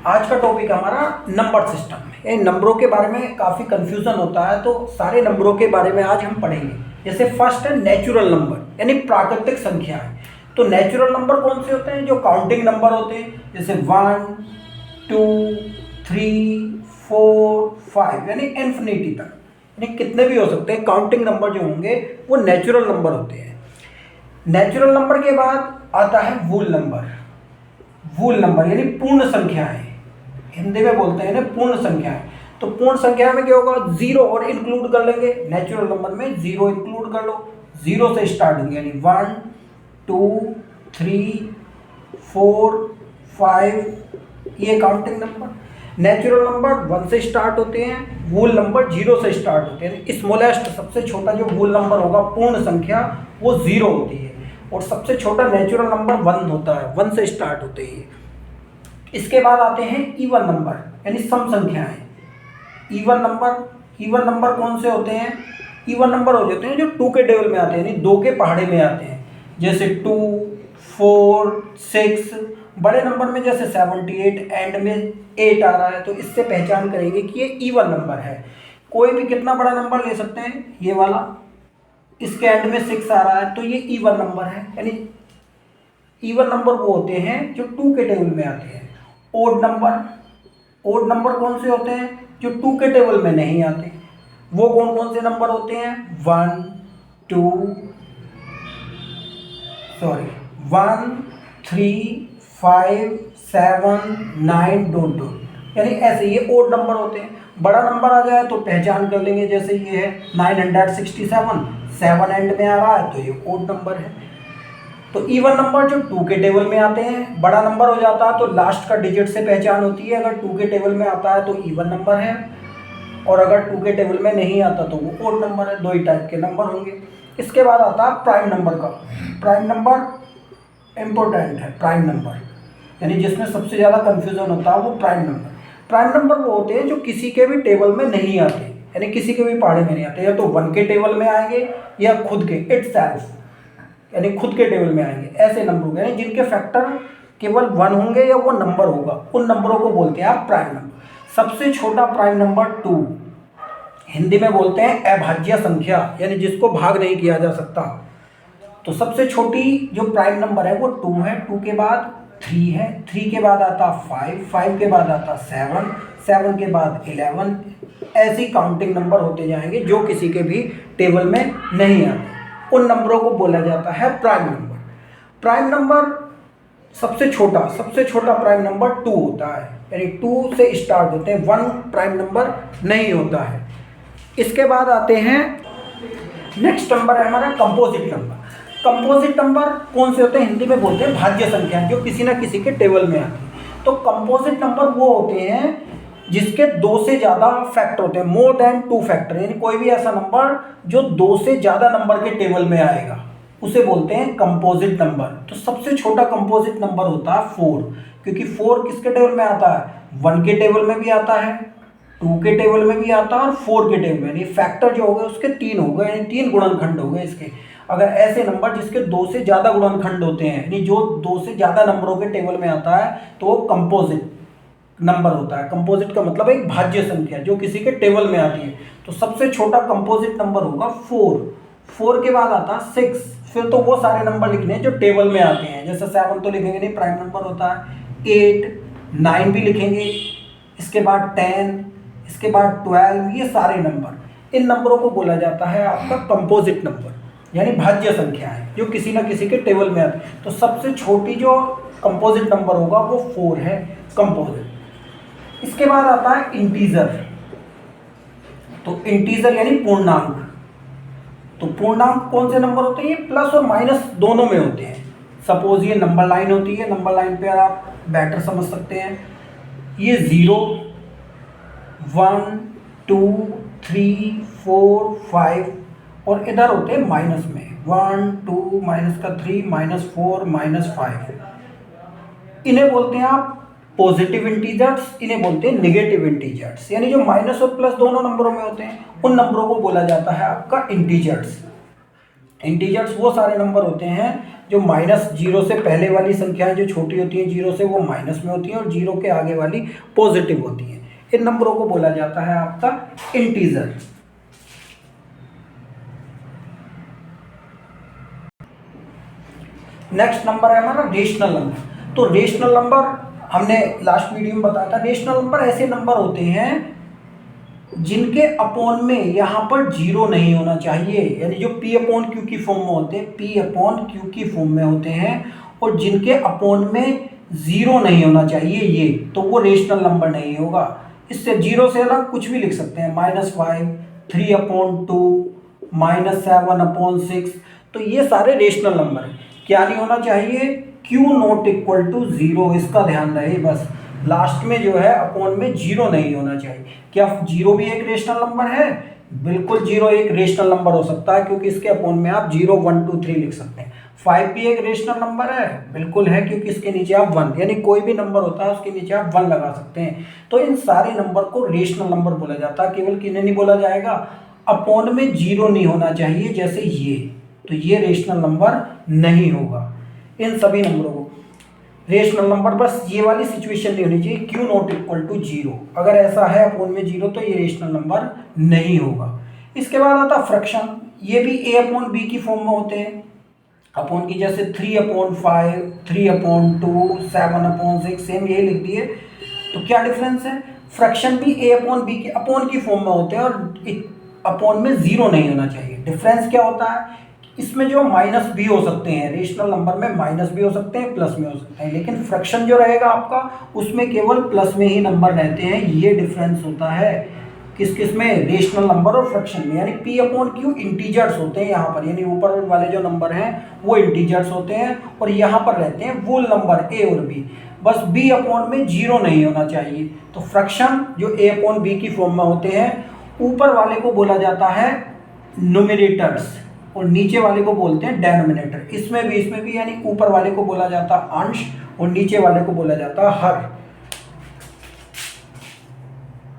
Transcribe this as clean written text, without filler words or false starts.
आज का टॉपिक हमारा नंबर सिस्टम। ये नंबरों के बारे में काफ़ी कंफ्यूजन होता है, तो सारे नंबरों के बारे में आज हम पढ़ेंगे। जैसे फर्स्ट है नेचुरल नंबर यानी प्राकृतिक संख्याएं। तो नेचुरल नंबर कौन से होते हैं? जो काउंटिंग नंबर होते हैं, जैसे 1 2 3 4 5 यानी इन्फिनिटी तक, यानी कितने भी हो सकते हैं। काउंटिंग नंबर जो होंगे वो नेचुरल नंबर होते हैं। नेचुरल नंबर के बाद आता है वूल नंबर। वूल नंबर यानी पूर्ण संख्याएं, हिंदी में बोलते हैं ना पूर्ण संख्याएं। तो पूर्ण संख्या में क्या होगा? जीरो और इंक्लूड कर लेंगे। नेचुरल नंबर में जीरो इंक्लूड कर लो, जीरो से स्टार्ट होंगे, यानी 1 2 3 4 5 ये काउंटिंग नंबर। नेचुरल नंबर 1 से स्टार्ट होते हैं, वूल नंबर 0 से स्टार्ट होते हैं। स्मॉलेस्ट सबसे छोटा जो वूल नंबर होगा पूर्ण संख्या वो 0 होती है, और सबसे छोटा नेचुरल नंबर 1 होता है, 1 से स्टार्ट होते हैं। इसके बाद आते हैं इवन नंबर यानी सम संख्याएं। इवन नंबर कौन से होते हैं? इवन नंबर हो जाते हैं जो 2 के टेबल में आते हैं, यानी 2 के पहाड़े में आते हैं। जैसे 2 4 6। बड़े नंबर में जैसे 78, एंड में 8 आ रहा है, तो इससे पहचान करेंगे कि ये इवन नंबर है। कोई भी कितना बड़ा नंबर ले सकते हैं, ये वाला, इसके एंड में 6 आ रहा है, तो ये इवन नंबर है। यानी इवन नंबर वो होते हैं जो 2 के टेबल में आते हैं। ओड नंबर कौन से होते हैं? जो 2 के टेबल में नहीं आते। वो कौन कौन से नंबर होते हैं? 1 3 5 7 9 डॉट डॉट, यानी ऐसे ये ओड नंबर होते हैं। बड़ा नंबर आ जाए तो पहचान कर लेंगे, जैसे ये है 967, 7 एंड में आ रहा है तो ये ओड नंबर है। तो इवन नंबर जो 2 के टेबल में आते हैं, बड़ा नंबर हो जाता है तो लास्ट का डिजिट से पहचान होती है। अगर 2 के टेबल में आता है तो इवन नंबर है, और अगर 2 के टेबल में नहीं आता तो वो ओड नंबर है। 2 ही टाइप के नंबर होंगे। इसके बाद आता है प्राइम नंबर का। प्राइम नंबर इम्पोर्टेंट है। प्राइम नंबर यानी जिसमें सबसे ज़्यादा कन्फ्यूजन होता है वो प्राइम नंबर। प्राइम नंबर वो होते हैं जो किसी के भी टेबल में नहीं आते, यानी किसी के भी पहाड़े में नहीं आते। या तो 1 के टेबल में आएंगे या खुद के इटसेल्फ, यानी खुद के टेबल में आएंगे। ऐसे नंबर होंगे यानी जिनके फैक्टर केवल 1 होंगे या वो नंबर होगा, उन नंबरों को बोलते हैं आप प्राइम नंबर। सबसे छोटा प्राइम नंबर 2, हिंदी में बोलते हैं अभाज्य संख्या, यानी जिसको भाग नहीं किया जा सकता। तो सबसे छोटी जो प्राइम नंबर है वो 2 है। 2 के बाद 3 है, 3 के बाद आता 5, 5 के बाद आता 7, 7 के बाद 11। ऐसी काउंटिंग नंबर होते जाएंगे जो किसी के भी टेबल में नहीं आते। उन नंबरों को बोला जाता है प्राइम नंबर। प्राइम नंबर सबसे छोटा प्राइम नंबर 2 होता है, यानी 2 से स्टार्ट होते हैं, 1 प्राइम नंबर नहीं होता है। इसके बाद आते हैं नेक्स्ट नंबर है हमारा कंपोजिट नंबर। कंपोजिट नंबर कौन से होते हैं? हिंदी में बोलते हैं भाज्य संख्या, जो किसी ना किसी के टेबल में आती है। तो कंपोजिट नंबर वो होते हैं जिसके 2 से ज़्यादा फैक्टर होते हैं, मोर देन 2 फैक्टर, यानी कोई भी ऐसा नंबर जो 2 से ज़्यादा नंबर के टेबल में आएगा उसे बोलते हैं कंपोजिट नंबर। तो सबसे छोटा कंपोजिट नंबर होता है 4, क्योंकि 4 किसके टेबल में आता है? 1 के टेबल में भी आता है, 2 के टेबल में भी आता है और 4 के टेबल में। यानी फैक्टर जो हो गए उसके 3 हो गए, यानी 3 गुणनखंड हो गए इसके। अगर ऐसे नंबर जिसके 2 से ज़्यादा गुणनखंड होते हैं, यानी जो 2 से ज़्यादा नंबरों के टेबल में आता है, तो वो कंपोजिट नंबर होता है। कंपोजिट का मतलब एक भाज्य संख्या जो किसी के टेबल में आती है। तो सबसे छोटा कंपोजिट नंबर होगा 4। 4 के बाद आता है 6। फिर तो वो सारे नंबर लिखने हैं जो टेबल में आते हैं, जैसे 7 तो लिखेंगे नहीं, प्राइम नंबर होता है। 8 9 भी लिखेंगे, इसके बाद 10, इसके बाद 12, ये सारे नंबर, इन नंबरों को बोला जाता है आपका कंपोजिट नंबर, यानी भाज्य संख्याएं जो किसी ना किसी के टेबल में आती है। तो सबसे छोटी जो कंपोजिट नंबर होगा वो 4 है, कंपोजिट। इसके बाद आता है इंटीजर। तो इंटीजर यानी पूर्णांक। तो पूर्णांक कौन से नंबर होते हैं? ये प्लस और माइनस दोनों में होते हैं। सपोज ये नंबर लाइन होती है, नंबर लाइन पे आप बेटर समझ सकते हैं। ये 0 1 2 3 4 5, और इधर होते हैं माइनस में 1 2 माइनस का 3 -4 -5। इन्हें बोलते हैं आप पॉजिटिव इंटीजर्स, इन्हें बोलते हैं नेगेटिव इंटीजर्स। यानी जो माइनस और प्लस दोनों नंबरों में होते हैं उन नंबरों को बोला जाता है आपका इंटीजर्स। इंटीजर्स वो सारे नंबर होते हैं जो माइनस जीरो से पहले वाली संख्याएं जो छोटी होती हैं जीरो से, वो माइनस में होती हैं, और जीरो के आगे वाली पॉजिटिव होती हैं। इन नंबरों को बोला जाता है आपका इंटीजर। नेक्स्ट नंबर है हमारा रेशनल नंबर। तो रेशनल नंबर हमने लास्ट वीडियो में बताया था, रेशनल नंबर ऐसे नंबर होते हैं जिनके अपॉन में यहाँ पर जीरो नहीं होना चाहिए, यानी जो पी अपॉन क्यू की फॉर्म में होते हैं, पी अपॉन क्यू की फॉर्म में होते हैं, और जिनके अपॉन में जीरो नहीं होना चाहिए ये, तो वो रेशनल नंबर नहीं होगा। इससे जीरो से अलग कुछ भी लिख सकते हैं, -5, 3/2, -7/6, तो ये सारे रेशनल नंबर हैं। क्या नहीं होना चाहिए? Q not equal to zero, इसका ध्यान रहे बस। लास्ट में जो है अपॉन में जीरो नहीं होना चाहिए। क्या जीरो भी एक रेशनल नंबर है? बिल्कुल, जीरो एक रेशनल नंबर हो सकता है, क्योंकि इसके अपॉन में आप 0, 1, 2, 3 लिख सकते हैं। 5 भी एक रेशनल नंबर है, बिल्कुल है, क्योंकि इसके नीचे आप 1, यानी कोई भी नंबर होता है उसके नीचे आप 1 लगा सकते हैं। तो इन सारे नंबर को रेशनल नंबर बोला जाता है। केवल किन्हें नहीं बोला जाएगा? अपॉन में जीरो नहीं होना चाहिए, जैसे ये, तो ये रेशनल नंबर नहीं होगा। इन सभी नंबरों को रेशनल नंबर, बस ये वाली सिचुएशन नहीं होनी चाहिए, Q not equal to zero. अगर ऐसा है अपॉन में जीरो, तो ये रेशनल नंबर नहीं होगा। इसके बाद आता फ्रैक्शन। ये भी A अपॉन B की फॉर्म में होते हैं। अपॉन की जैसे 3/5, 3/2, 7/6, सेम यही लिख दिए। तो क्या डिफरेंस है? फ्रैक्शन भी A अपॉन B की अपॉन की फॉर्म में होते हैं, और अपॉन में जीरो नहीं होना चाहिए। डिफरेंस क्या होता है? इसमें जो माइनस भी हो सकते हैं, रेशनल नंबर में माइनस भी हो सकते हैं, प्लस में हो सकते हैं, लेकिन फ्रैक्शन जो रहेगा आपका उसमें केवल प्लस में ही नंबर रहते हैं। ये डिफरेंस होता है किस किस में? रेशनल नंबर और फ्रैक्शन में। यानी P अपॉन क्यू इंटीजर्स होते हैं यहाँ पर, यानी ऊपर वाले जो नंबर हैं वो इंटीजर्स होते हैं, और यहाँ पर रहते हैं वोल नंबर A और B। बस B अपॉन में जीरो नहीं होना चाहिए। तो फ्रैक्शन जो A अपॉन B की फॉर्म में होते हैं, ऊपर वाले को बोला जाता है न्यूमरेटर्स, और नीचे वाले को बोलते हैं डेनोमिनेटर। इसमें भी यानी ऊपर वाले को बोला जाता है अंश, और नीचे वाले को बोला जाता है हर।